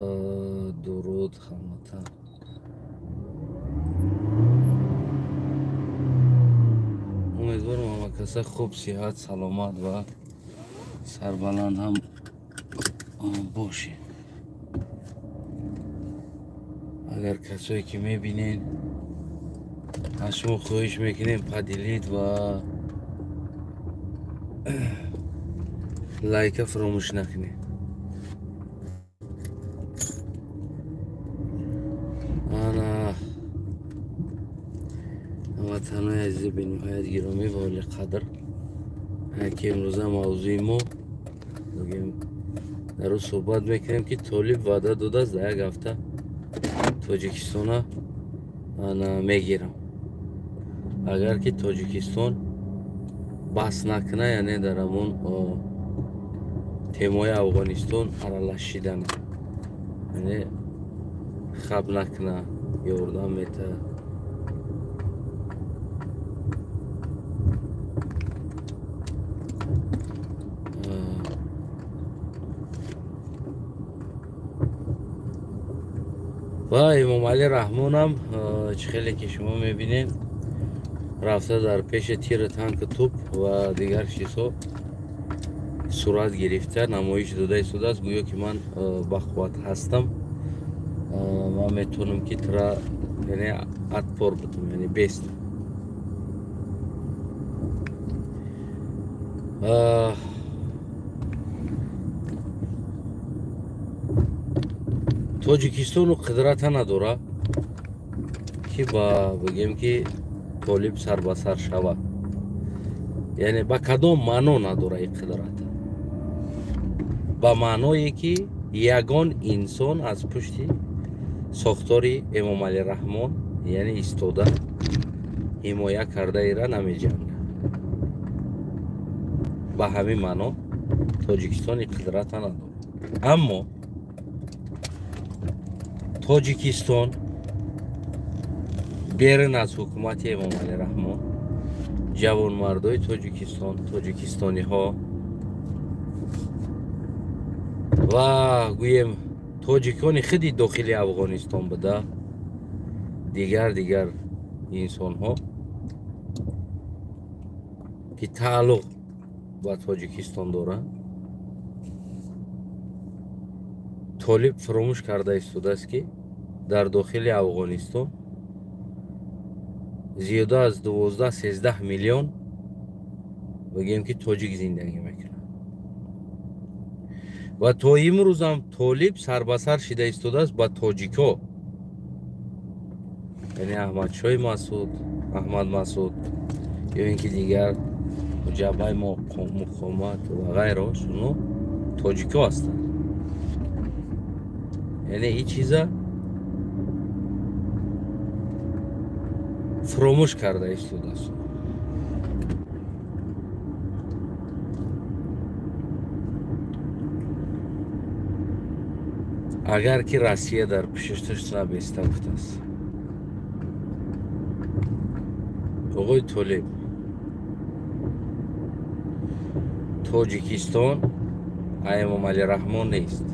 درود هموطن. امیدوارم همه کسا خوب، صحت، سلامت و سربلند هم باشین. اگر کسایی که میبینین از شما خواهش میکنیم پدیلید و لایک فراموش نکنید. انا هموطنای عزیز به نهایت گرامی و عالی قدر، که امروزه موضوع ما بگیم در رو صحبت میکنیم که طالب وعده داده است در یک هفته تاجیکستان انا میگیرم. اگر که تاجیکستان بس نکنه، یعنی در همون تیمای افغانستان аралашидан، یعنی خب نکنه یاردم میته. و امام علی رحمان هم خیلی که شما میبینین رفته در پیش تیر تانک توپ و دیگر چیزها صورت گرفته، نمایش داده ایستاده است گویا که من بخوات هستم و میتونم که ترا یعنی اتپار بتونم، یعنی بیست. تاجیکستان قدرت نداره که با بگیم که طالب سر به سر شود، یعنی با کدام معنا نداره این قدرت. با معنایی که یگان انسان از پشت ساختاری امام علی رحمان یعنی ایستاده حمایه کرده ایره نمیجنگه. با همین معنا تاجیکستان قدرت نداره. اما تاجیکستان بیرون از حکومت امام علی رحمان، جوان مردای تاجیکستان، تاجیکستانی ها و گویم تاجیکان خیلی داخلی افغانستان بده، دیگر انسان ها که تعلق با تاجیکستان دارن، طالب فراموش کرده ایستاده است که در داخل افغانستان زیاده از 12-13 میلیون بگیم که تاجیک زندگی میکنه و تا امروز هم طالب سر به سر شده ایستاده است با تاجیکا، یعنی احمد شاه مسعود، احمد مسعود یا اینکه دیگر جبهه مقاومت و غیره، شنو تاجیکا هستند. یعنی این چیزا فراموش کرده ایستاده است. اگر که روسیه در پشتش نبسته گفته است آقای طالب، تاجیکستان امام علی رحمان نیست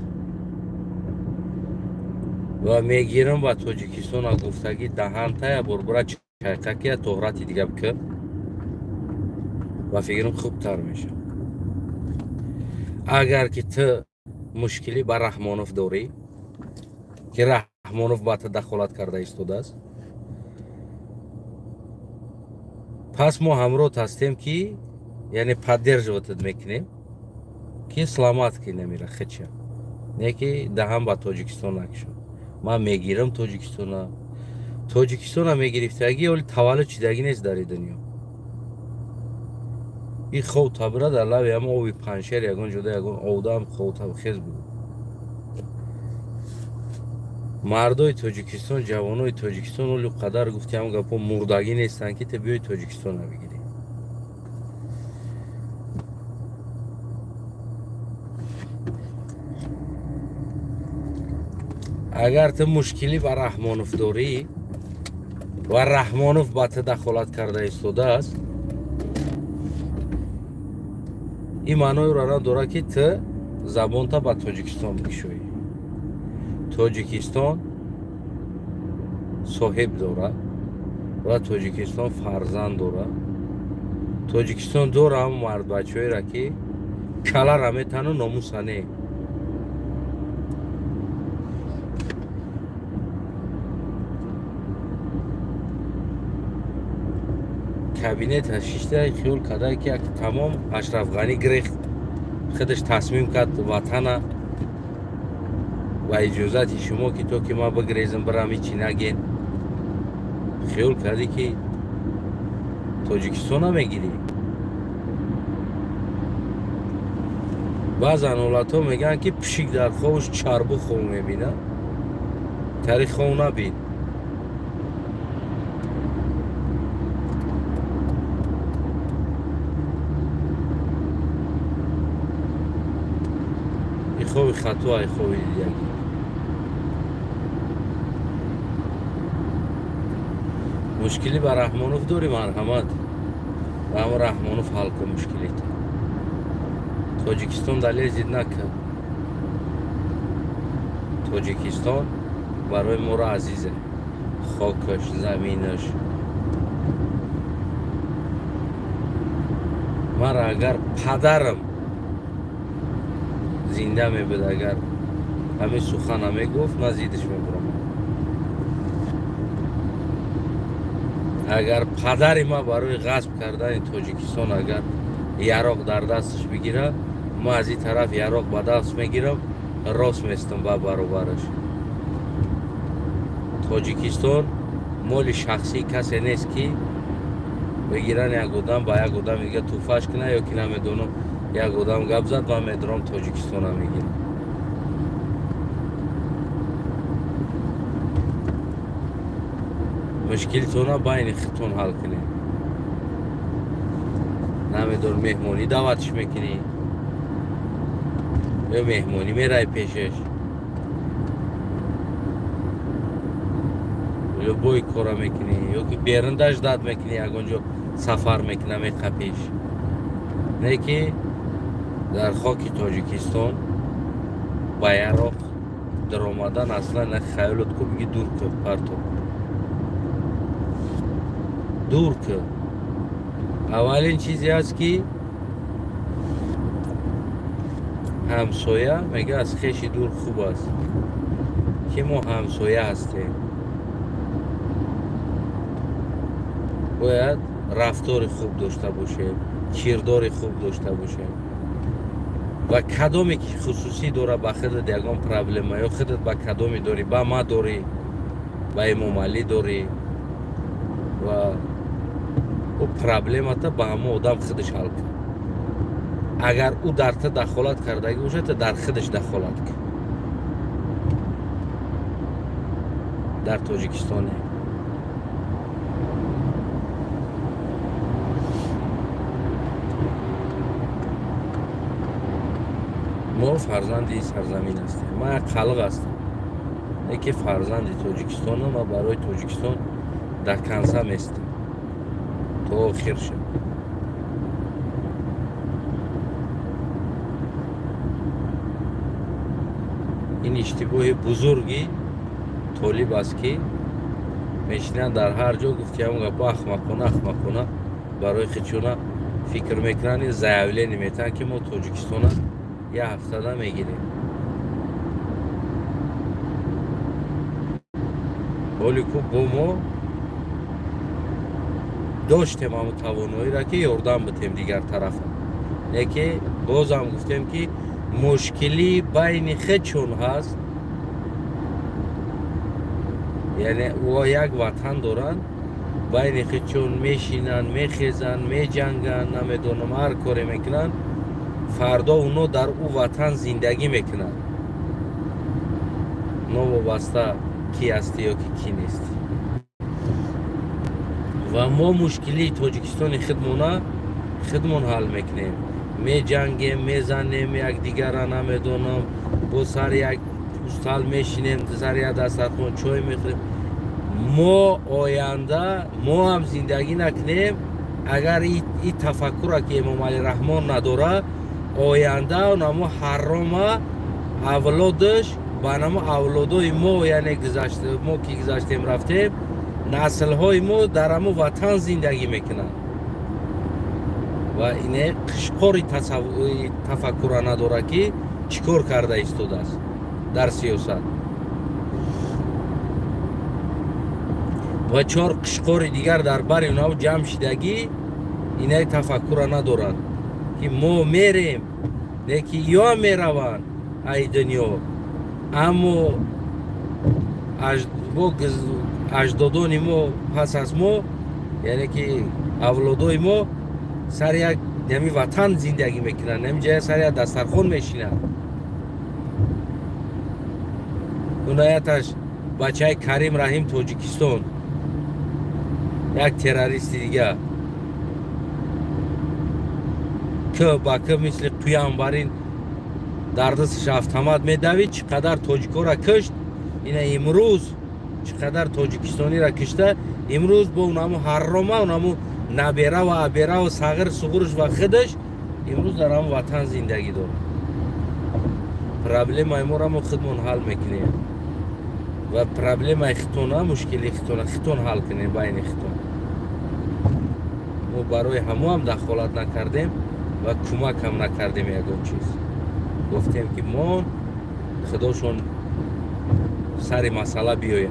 و میگیرم و تاجیکستان گفتگی دهان تا بربره چککی طهرتی دیگه بکن و فکرم خوب تر میشه. اگر که تو مشکلی با رحمانوف داری که رحمانوف با تدخلات کرده ایستاده است، پس ما همراه هستیم که یعنی поддерживать میکنیم که سلامت که نمیره خچه، نه که دهم با تاجیکستان نکشم. من میگیرم تاجیکستان میگرفتگی ولی تولد چیدگی نیست در دنیا. این خود تبره در لبی هم آوی پنشر یگان جده یگان آوده هم خود تب خیز بود. مردای تاجیکستان، جوانای تاجیکستان ولی قدر گفتی هم گپا مردگی نیستن که تبیای تاجیکستان نبگیری. اگر تو مشکلی با رحمانوف داری و رحمانوف با تدخلات کرده ایستاده است، این معنای را داره که تو زبان تا با تاجیکستان بکشوی. توجیکستان صاحب داره و توجیکستان فرزند داره. توجیکستان داره هم مرد بچه‌ای را که کلر همه تنو ناموسانه. کابینت شیشته خیال کرده که تمام اشرف غنی گرفت خودش تصمیم کرد وطن و اجازت شما که تو که ما بگریزم برم هیچی نگین. خیال کرده که توجیکستان هم میگیری. بعضا اولاد ها میگن که پشیک در خوش چربو خو میبینه. تاریخ خو نبین. ای خوی خطو ای خوی دیگه. مشکلی با رحمانوف داری مرحمت و اما رحمانوف حل که مشکلی تا توجیکستان دلیل زید نکن. توجیکستان برای ما را عزیزه. خاکش، زمینش. من اگر پدرم زنده می بود اگر همین سخن همه گفت من زیدش می برم. اگر پدر ما برای غصب کردن توجیکستان اگر یراق در دستش بگیره ما از این طرف یراق به دست میگیرم راست میستم با برابرش. توجیکستان مال شخصی کسی نیست که بگیرن یک آدم با یک آدم میگه تو فش کنه یا که نمیدونم یک آدم گپ زد و میدونم توجیکستان هم میگیرم. مشکلتون بین خودتون حل کنید. نمیدونم مهمونی دعوتش میکنی یا مهمونی میرای پیشش یا بوی کارا میکنی یا که بیرندش داد میکنی یک اونجا سفر میکنه میقه پیش. نه که در خاک تاجیکستان با عراق در آمدن اصلا نه خیالت کو بگی دور که پرتو دور که اولین چیزی هست که همسایه میگه از خیشی دور خوب است که ما همسایه هستیم. باید رفتار خوب داشته باشه، کردار خوب داشته باشه و کدامی که خصوصی داره با خودت یگان پرابلم یا خودت با کدامی داری با ما داری با امام علی داری و او پرابلم تا با همه آدم خودش حل کن. اگر او در تو دخالت کرده باشه تو در خودش دخالت کن. در تاجیکستان ما فرزندی سرزمین هستیم. ما یک خلق هستم نه که فرزندی تاجیکستان هم و برای تاجیکستان در کنسه میستم تا آخر شد. این اشتباه بزرگی طالب است که میشنن در هر جا گفتیم با اخمقانه برای خودشون فکر میکنن زایوله نمیتن که ما تاجیکستان یه هفته ده میگیریم. ولی که با ما داشتیم همون توانایی را که یاردم بتیم دیگر طرف. نه که باز هم گفتیم که مشکلی بین خودشون هست، یعنی او یک وطن دارن بین خودشون میشینن میخیزن میجنگن نمیدونم هر کاری میکنن. فردا اونو در او وطن زندگی میکنن نوابسته کی هستی یا کی نیستی. و ما مشکلی تاجیکستان خودمون حل میکنیم. می جنگیم میزنیم یک دیگر را نمیدونم با سر یک پوستال میشینیم سر یک دسترخوان چای میخوریم. ما آینده ما هم زندگی نکنیم اگر این تفکر که امام علی رحمان نداره. آینده اونمو حرام اولادش با نام اولادای ما یعنی گذشته ما که گذشتیم رفتیم نسل های ما در امو وطن زندگی میکنن و اینه قشقاری تفکر نداره که چیکار کرده ایستاده است در سیاست و 4 قشقار دیگر در بر اونا جمع شدگی اینه تفکر ندارن که ما میریم نه که یا میروند ای دنیا اما اجدادان ما پس از ما یعنی که اولادای ما سر یک نمی وطن زندگی میکنن نمی جای سر یک دسترخوان میشینن اونایتش بچه کریم رحیم تاجیکستان یک تروریست دیگه که با که مثل پیامبرین در دستش автомат میدوید چقدر تاجیکا را کشت این امروز چقدر تاجیکستانی را کشته امروز با اونمو حرامه اونمو نبیره و عبیره و صغیر صغورش و خودش امروز در هم وطن زندگی داره پرابلم ایمو را ما خودمون حل میکنیم و پرابلم اختونه مشکلی اختون حل کنیم بین اختون ما برای همو هم دخالت نکردیم و کمک هم نکردیم یکون چیز گفتیم که ما خداشون سر مسئله بیایم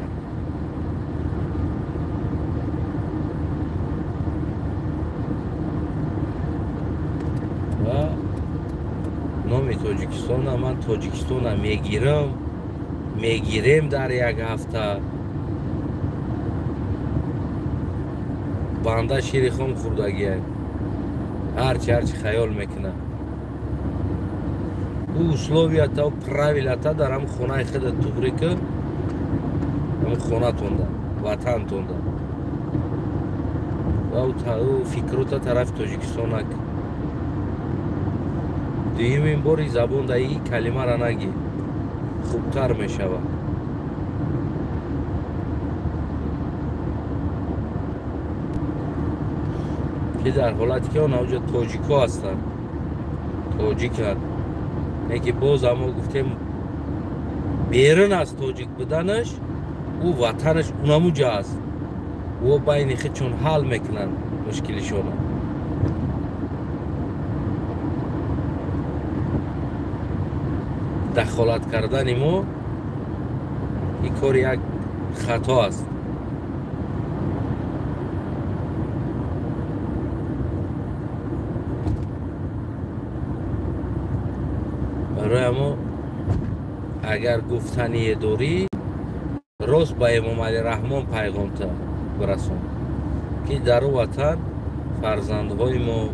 و نام تاجیکستان من تاجیکستان میگیریم در یک هفته بنده شیر خون خوردگی هرچی خیال میکنه او условията و правилата در هم خونه خود توبری که هم خونه تونده وطن تونده و او فکروتا طرف تاجیکستان اک دویمین باری زبان در این کلمه را نگی خوبتر می شود که در حالتی که اون اوجه تاجیکا هستن تاجیکن نه که باز اما گفتیم بیرون از تاجیک بدنش او وطنش اونمو جا است او بین خود چون حل میکنن مشکلشون دخالت کردن ما این کار یک خطا است برای ما اگر گفتنی داری راست با امام علی رحمان پیغام تا برسون که در وطن فرزندهای ما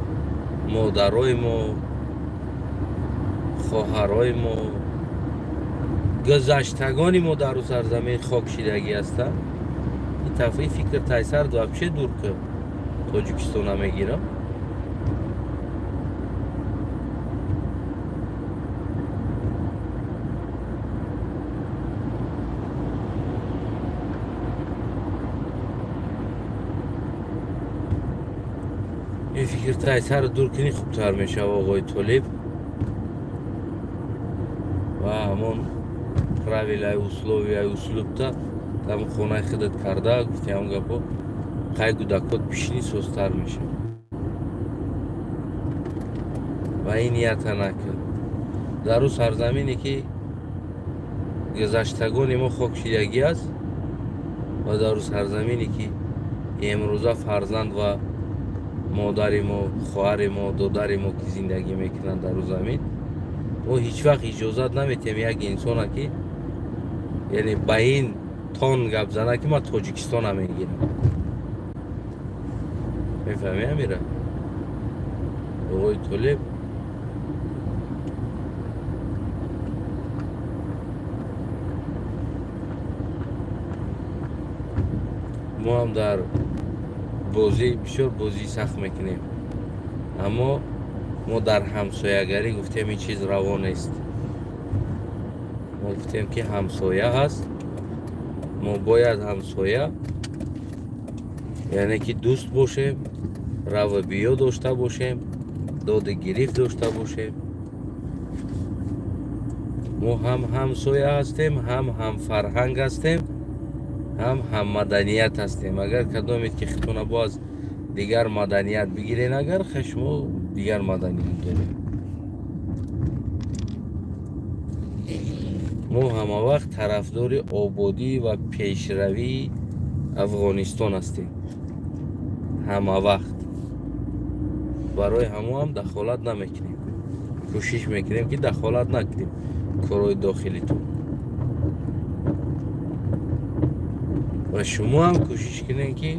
مادرای ما خواهرای ما گذشتگان ما در سرزمین خاک شیدگی هستند این تفریح فکر تایسر دوبشه دور که تاجیکستان هم میگیرم این فکر تایسر دور کنی خوبتر میشه آقای طالب و همون رویلای условия услوبتا там خونه خودت کرده گفتی هم گپا قای گودکات پیشنی سوستر میشه و این نیت نکرد در اون سرزمینی که گذشتگان ما خاک شیدگی است و در اون سرزمینی که امروزه فرزند و مادر ما خواهر ما دادر ما که زندگی میکنن در اون زمین و هیچ وقت اجازت نمیتیم یک انسان که یعنی با این تون گپ زنه که ما تاجیکستان هم میگیرم میفهمی امیره آقای طالب ما هم در بازی بسیار بازی سخت میکنیم اما ما در همسایگری گفتیم این چیز روا نیست ما گفتیم که همسایه هست ما باید همسایه یعنی که دوست باشیم رو بیا داشته باشیم داد گریف داشته باشیم ما هم همسایه هستیم، هم فرهنگ هستیم، هم مدنیت هستیم. اگر کدامید که خطونه باز دیگر مدنیت بگیرین، اگر خشمو دیگر مدنیت داریم. ما همه وقت طرفدار آبادی و پیشروی افغانستان هستیم. همه وقت برای همه هم دخالت نمیکنیم. کوشش میکنیم که دخالت نکنیم کارهای داخلی تو. و شما هم کوشش کنین که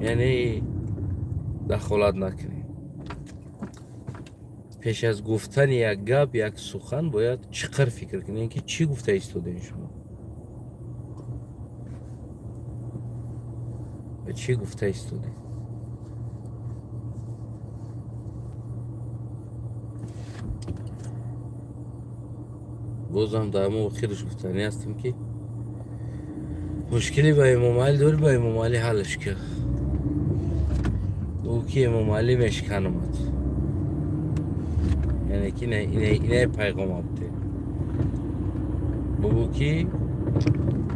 یعنی دخالت نکنین. پیش از گفتن یک گپ، یک سخن باید چقدر فکر کنین که چی گفته ایستادین شما و چی گفته ایستادین. بازم در ما خیرش گفتنی هستیم که مشکلی با امام علی داری، با امام علی حلش که او که امام علی مشکنمد، یعنی که اینه پیغام آبده بگو که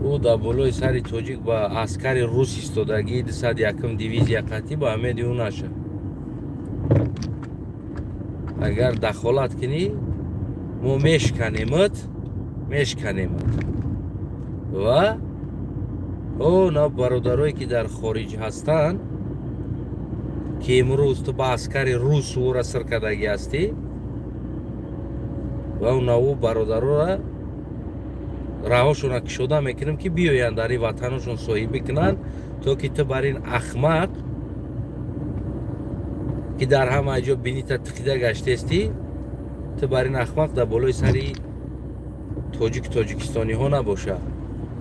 او در بالای سر تاجیک با عسکر روس ایستادگی 201 دیویزی قطعی با همه دیو نشه. اگر دخالت کنی ما میشکنیمت و اونا برادرایی که در خارج هستن که امروز تو با عسکر روس او را سر کردگی هستی و اونا برادرها را راهاشون کشوده میکنم که بیاین در این وطنشون صاحبی کنن، تا که تو بر این احمق که در همه جا بینی تا تقیده گشته استی، تو بر این احمق در بالای سری تاجیکستانی ها نباشه،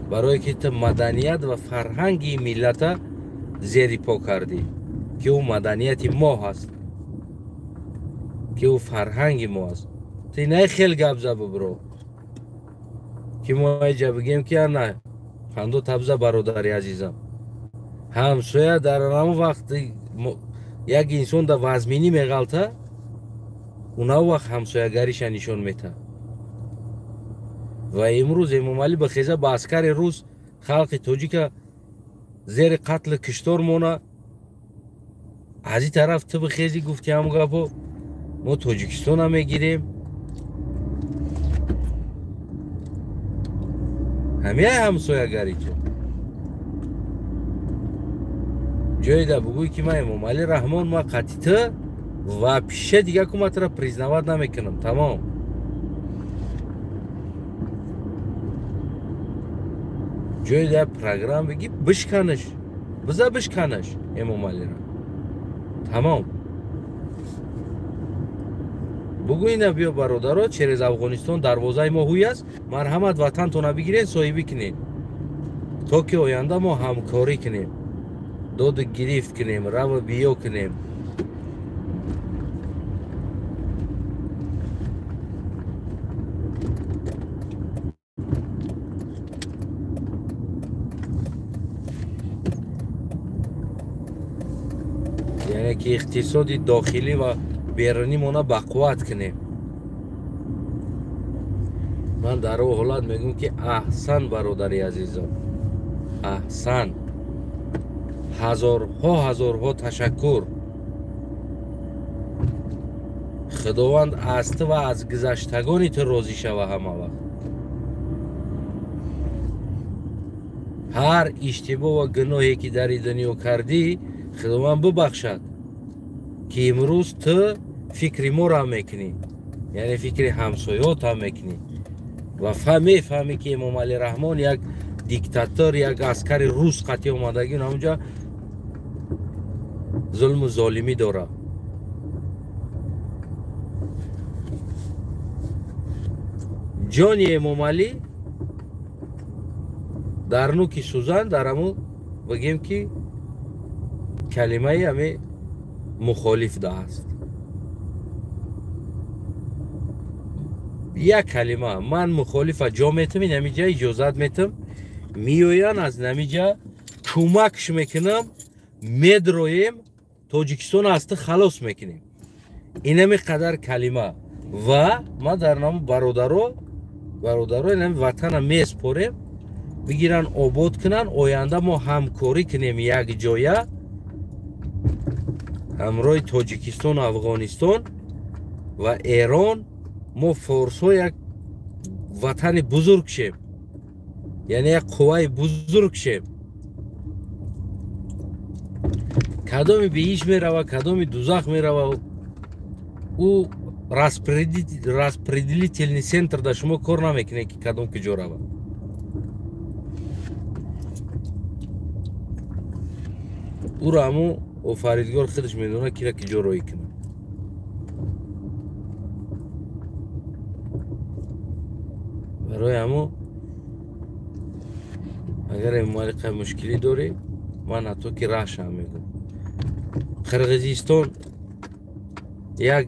برای که تو مدنیت و فرهنگی ملت زیر پا کردی که او مدنیت ما هست، که او فرهنگ ما هست. تو نه خیلی گپ زد برو که ما اینجا بگیم که نه خندو تبزه برادری عزیزم همسایه در همون وقت یک انسان در وزمینی میغلطه، اونا وقت همسایه گریش نشون میده. و امروز امام علی بخیزه با عسکر روس خلق تاجیک زیر قتل کشتار مونه، از این طرف تو بخیزی گفتی همون گپو ما تاجیکستان هم میگیریم. همه همسایه گری تو جایی ده بگوی که من امام علی رحمان ما قطیته و پیشه دیگه کمت را پریزنواد نمیکنم. تمام. جایی ده پروگرام بگی بشکنش، بذار بشکنش امام علی را. تمام. بگوی نه بیا برادرها چهر از افغانستان دروازه ما هوی است، مرحمت وطن تو نبگیرین صاحبی کنین تا که آینده ما همکاری کنیم، داد گریفت کنیم، رو بیا کنیم. یعنی که اقتصاد داخلی و بیرونی مونه بقوت کنیم. من در او حالت میگم که احسن برادری عزیزم، احسن، هزارها تشکر. خداوند از تو و از گذشتگانی تو راضی شوه. همه وقت هر اشتباه و گناهی که در دنیا کردی خداوند ببخشد، که امروز تو فکر ما را میکنی، یعنی فکر همسایات هم میکنی و فهمی که امام علی رحمان یک دیکتاتور، یک عسکر روس قطعی اومدگی اونجا ظلم و ظالمی داره. جان امام علی در نوک سوزن در همون بگیم که کلمه همه مخالف ده است. یک کلمه من مخالف جا میتم، نمیجا اجازت میتم، میوین از نمیجا کمکش میکنم، میدرویم تاجیکستان هسته خلاص میکنیم. اینمی قدر کلمه و ما در نام برادرو برادران هم وطن میسپاریم بگیرن آباد کنن آینده ما همکاری کنیم یک جایه همراه تاجیکستان و افغانستان و ایران ما فارس ها یک وطن بزرگ شیم یعنی یک قوه بزرگ شیم کدام بیش میروه کدام دوزخ میروه او распределительный центр در شما کار نمیکنه که کدام کجا روه او را همو آفریدگار خودش میدونه که کجا روی کنه برای همو اگر این مالک مشکلی داری من حتی که راهش هم میگم قرغیزستان یک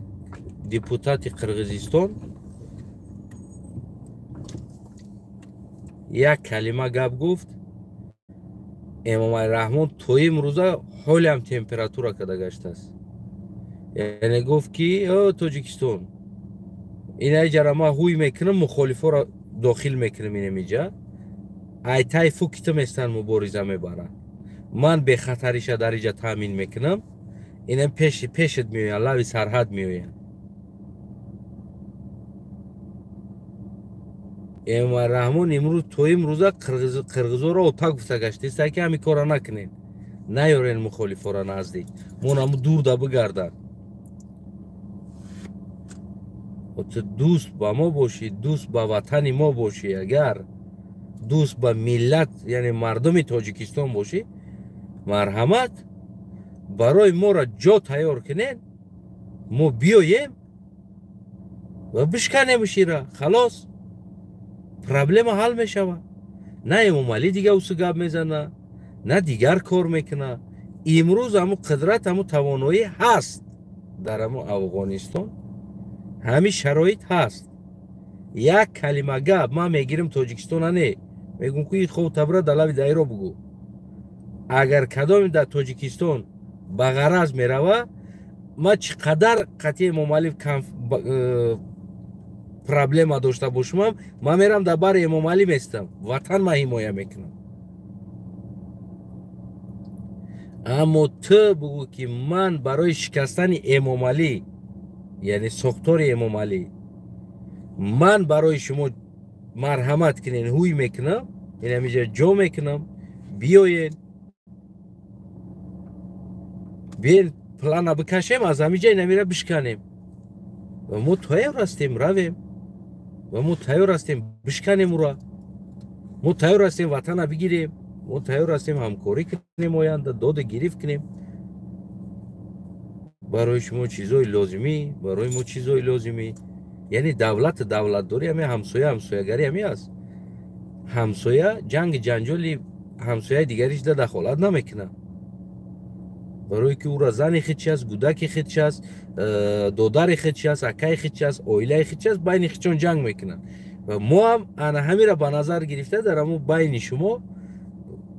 دیپوتات قرغیزستان یک کلمه گپ گفت امام رحمان توی امروزه حال هم تمپراتورا کده گشته است یعنی گفت که تاجیکستان این جرمه هوی میکنم مخالفا را داخل میکنم این میجا ایتای فوکیتم استن مبارزه میبرن من به خطریش در اینجا تامین میکنم اینم پیشت میوین لوی سرحد میوین امام رحمان امروز توی امروزه قرغزا را اتاق گفته گشته است که همی کارا نکنین نیارین مخالفا را نزدیک مون همو دور دا بگردن تو دوست با ما باشی دوست با وطن ما باشی اگر دوست با ملت یعنی مردم تاجیکستان باشی مرحمت برای ما را جا تیار کنین ما بیاییم و بشکنیم شیره خلاص پرابلم حل میشوه نه امام علی دیگه اوسو گپ میزنه نه دیگر کار میکنه امروز همو قدرت همو توانایی هست در همو افغانستان همین شرایط هست یک کلمه گپ ما میگیریم تاجیکستان نه میگم که خود تبره دلوی دایره بگو اگر کدام در تاجیکستان به غرض میروه ما چقدر قطعی امام علی پرابلم داشته باشم ما میرم در بر امام علی میستم وطن ما حمایت میکنم اما تو بگو که من برای شکستن امام علی یعنی ساختار امام علی من برای شما مرحمت کنین هوی میکنم این همیجا جا میکنم بیاین بیاین پلان بکشیم از همیجا این همیره بشکنیم و ما تیار هستیم رویم و ما تیار هستیم بشکنیم را ما تیار هستیم وطن بگیریم ما تیار هستیم همکاری کنیم آینده داد گریفت کنیم برای شما چیزای لازمی برای ما چیزای لازمی یعنی دولت داری همه همسایگری همه است همسایه جنجالی همسایه دیگریش در دخالت نمیکنه برای که او را زن خودش است گودک خودش است دادر خودش است اکای خودش است اویله خودش است بین خودشون جنگ میکنن و ما هم همین را به نظر گرفته در همون بین شما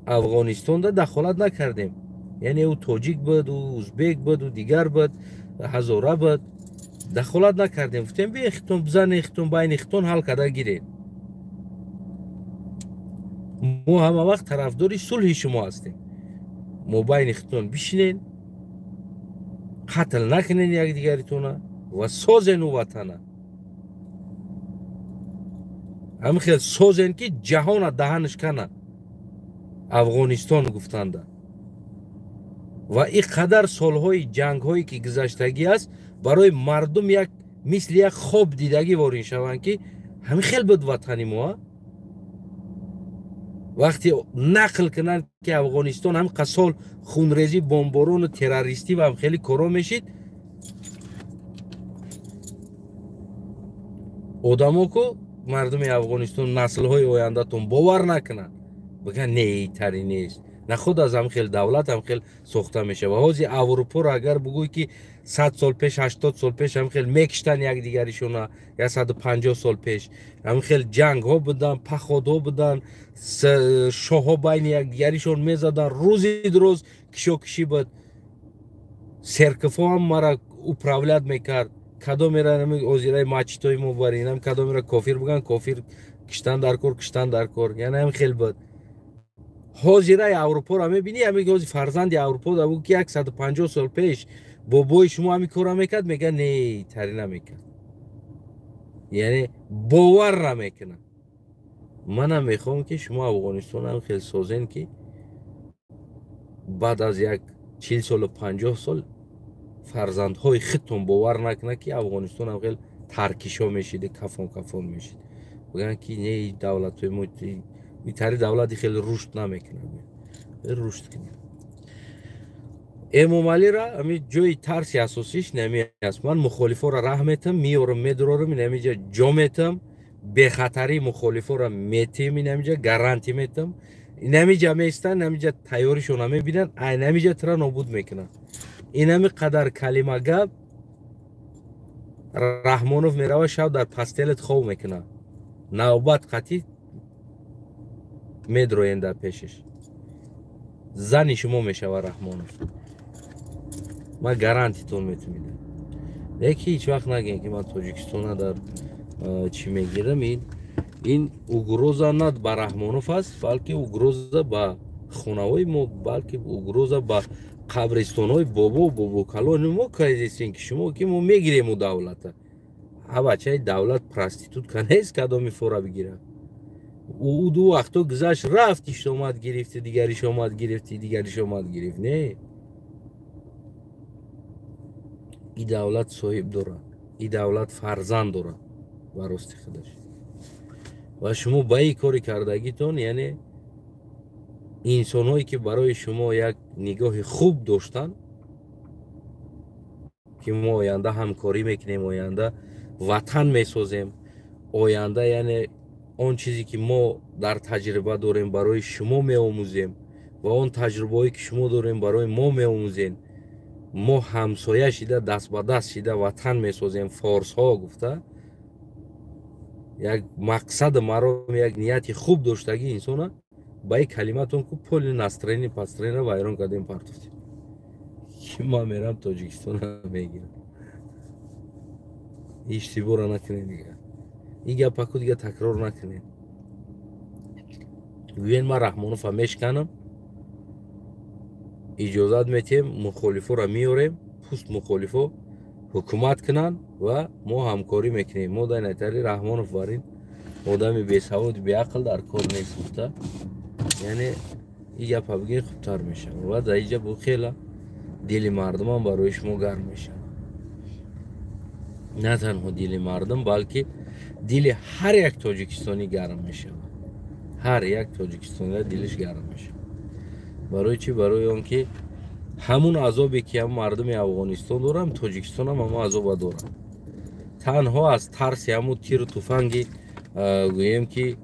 افغانستان در دخالت نکردیم یعنی او تاجیک بود و ازبک بود و دیگر بود هزاره بود دخالت نکردیم گفتیم بی اختون بزن اختون بین اختون حل کرده گیرین ما همه وقت طرفداری صلح شما هستیم ما بین اختون بشینین قتل نکنین یک دیگریتونه و سازین و وطنه همین خیلی سازین که جهان دهنش کنه افغانستان گفتنده و این قدر سالهای جنگ هایی که گذشتگی است برای مردم یک مثل یک خواب دیدگی وارین شوند که همین خیلی بود وطنی ما وقتی نقل کنن که افغانستان هم قسال خونریزی بمباران و تروریستی و هم خیلی کارا میشید آدما کو مردم افغانستان نسل های آینده تون باور نکنن بگن نه ایتری نیست نه خود از هم خیلی دولت هم خیلی ساخته میشه و حاضی اروپا را اگر بگوی که 100 سال پیش 80 سال پیش هم خیلی میکشتن یک دیگریشون یا 150 سال پیش هم خیلی جنگ ها بدن پخاد ها بدن شاه ها بین یک دیگریشون میزدن روزی کشو کشی بود سرکفا هم مرا اپراولت میکرد کدومره نمی اوزیرای ماچتوی مبارینم کدومره کافیر بگن کافیر کشتن در کور یعنی هم خیلی بود حاضرای اروپا را میبینی همین که فرزند اروپا دا بود که 150 سال پیش بابای شما همین کارا میکرد میگه نه تری نمیکرد یعنی باور نمیکنه من هم میخوام که شما افغانستان هم خیلی سازین که بعد از یک 40 سال و 50 سال فرزندهای خودتون باور نکنه که افغانستان هم خیلی ترکیشا میشید کفان میشید بگن که نه دولت میتاری دولتی خیلی رشد نمیکنه رشد کنه امامعلی را همین جای ترسی اساسیش نمی است من مخالفا را رحمتم میارم میدرارم نمیجا جا میتم به خطری مخالفا را میتیم نمیجا گارانتی میتم نمیجا میستن نمیجا تیاریشون نمیبینن نمیجا ترا نابود میکنن این همی قدر کلمه گپ رحمانوف میروه شب در پستلت خواب میکنه نوبت قطعی میدروین در پیشش زنی شما میشوه رحمانوف من گارانتی تون میتونم یکی هیچ وقت نگین که من تاجیکستان در چی میگیرم این اگروزا نه با رحمانوف است بلکه اگروزا با خونه‌های ما بلکه اگروزا با قبرستان‌های بابا کلان ما کاریستین که شما که ما میگیریم دولت ها بچه دولت پراستیتوت که نیست کدامی فورا بگیره او دو وقتا گذشت رفتیش اومد گرفتی دیگریش اومد گرفتی دیگریش اومد گرفت نه این دولت صاحب داره این دولت فرزند داره براستی خودش و شما با این کاری کردگیتون یعنی انسان‌هایی که برای شما یک نگاه خوب داشتن که ما آینده همکاری میکنیم آینده وطن میسازیم آینده یعنی آن چیزی که ما در تجربه داریم برای شما میآموزیم و آن تجربه‌ای که شما داریم برای ما میآموزین ما همسایه شده دست به دست شده وطن میسازیم فارس ها گفته یک مقصد مرام یک نیت خوب داشتگی انسان با این کلماتون که پول نسترینی پسترین رو وایران کردیم پرتفتیم که ما میرم تاجیکستان میگیرم اشتباه را نکنین دیگه این گپاکو دیگه تکرار نکنین وین ما رحمانوف میشکنم اجازت میتیم مخالفو را میاریم پوست مخالفو حکومت کنن و ما همکاری میکنیم ما در نتیجه رحمانوف وارین آدم بی‌سواد بی‌عقل در کار نیست یعنی این گپا بگین خوبتر میشه و در اینجا با خیلی دل مردم هم برای شما گرم میشه نه تنها دل مردم بلکه دل هر یک تاجیکستانی گرم میشه هر یک تاجیکستانی دلش گرم میشه برای چی؟ برای اون که همون عذابی که هم مردم افغانستان دارم تاجیکستان هم همون عذاب دارم تنها از ترس همون تیر و تفنگی گویم که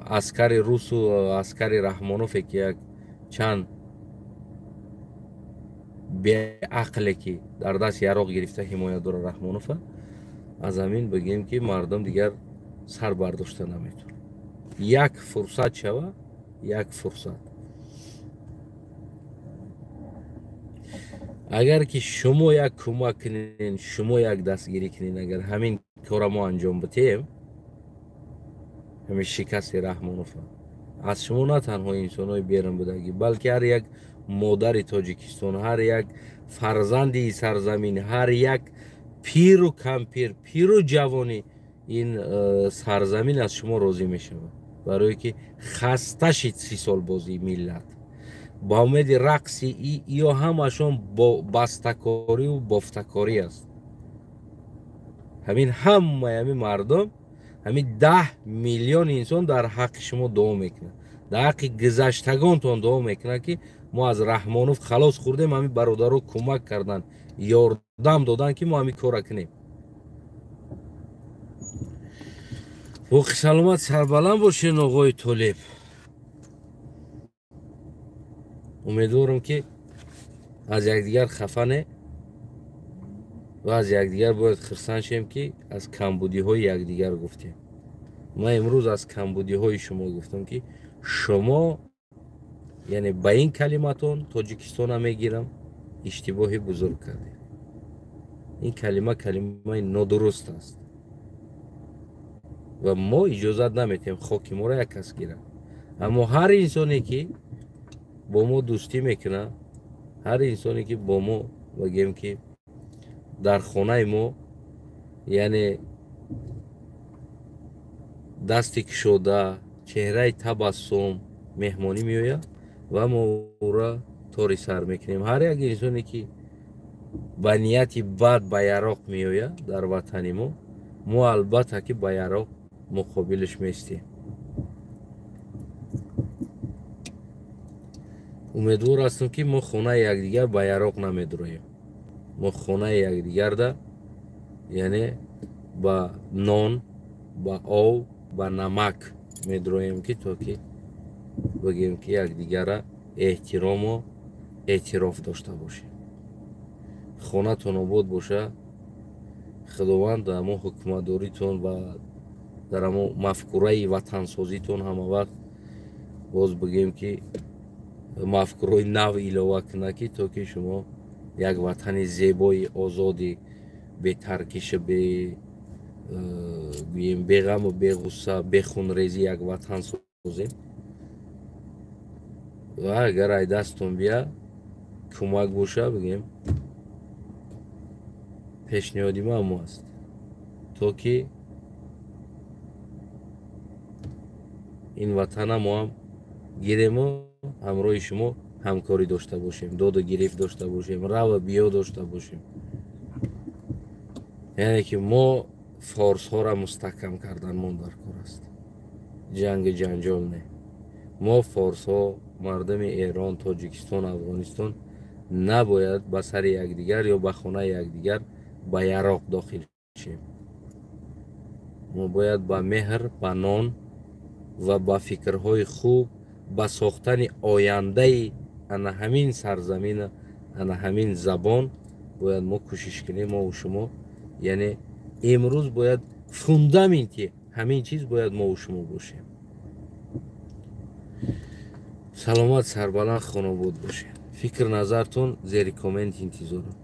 عسکر روس و عسکر رحمانوف که یک چند به عقلی که در دست یراق گرفته حمایت داره رحمانوف از همین بگیم که مردم دیگر سر برداشته نمیتونه یک فرصت شوه یک فرصت اگر که شما یک کمک کنین شما یک دستگیری کنین اگر همین کار ما انجام بدیم همین شکست رحمانوف از شما نه تنها انسان های بیرون بدگی بلکه هر یک مادر تاجیکستان هر یک فرزند سرزمین هر یک پیر و کمپیر پیر و جوانی این سرزمین از شما راضی میشه برای که خسته شید 30 سال بازی ملت با امید رقصی یا همشون با بستکاری و بافتکاری است همین همین مردم همین 10 میلیون انسان در حق شما دعا میکنه در حق گذشتگانتون دعا میکنه که ما از رحمانوف خلاص خوردیم همین برادرها کمک کردن یاردم دادن که ما همین کار کنیم و سلامت سربلند باشین آقای طالب امیدوارم که از یکدیگر خفنه و از یکدیگر باید خرسان شیم که از کمبودی های یکدیگر گفتیم ما امروز از کمبودی های شما گفتم که شما یعنی با این کلماتون تاجیکستان هم میگیرم اشتباهی بزرگ کردیم این کلمه نادرست است و ما اجازت نمیتیم خاک ما را یک کس گیره. اما هر انسانی که با ما دوستی میکنه، هر انسانی که با ما بگیم که در خانه ما یعنی دستی کشوده چهره تبسم مهمانی میآید و ما او را طوری سر میکنیم. هر یک انسانی که با نیتی بد به یراق میآید در وطن ما البته که با یراق مقابلش میستیم. امیدوار هستم که ما خانه یکدیگر با یراق نمیدرویم. ما خانه یکدیگر ده یعنی با نان، با آب، با نمک میدرویم که تا که بگیم که یکدیگر را احترام و اعتراف داشته باشیم. خانه تون آباد باشه. خداوند در ما حکمداریتون و در ما مفکوره وطن سازیتون همه وقت باز بگیم که مفکوره نو ایلاوه کنه که تا که شما یک وطن زیبای آزادی به ترکش به غم و به غصه به خونریزی یک وطن سازیم. و اگر ای دستون بیا کمک باشه بگیم پیشنهادی ما هم است تا که این وطن ما هم گیریم و همراه شما همکاری داشته باشیم، داد و گرفت داشته باشیم، رو و بیا داشته باشیم. یعنی که ما فارس ها را مستحکم کردن من در کار است، جنگ جنجال نه. ما فارس ها مردم ایران، تاجیکستان، افغانستان نباید به سر یکدیگر یا به خانه یکدیگر به یراق داخل شیم. ما باید با مهر، با نان و با فکرهای خوب به ساختن آینده انا همین سرزمین، انا همین زبان باید ما کوشش کنیم. ما و شما یعنی امروز باید فوندامنتی همین چیز باید ما و شما باشیم. سلامت سربلند خانه بود باشین. فکر نظرتون زیر کامنت انتظارم.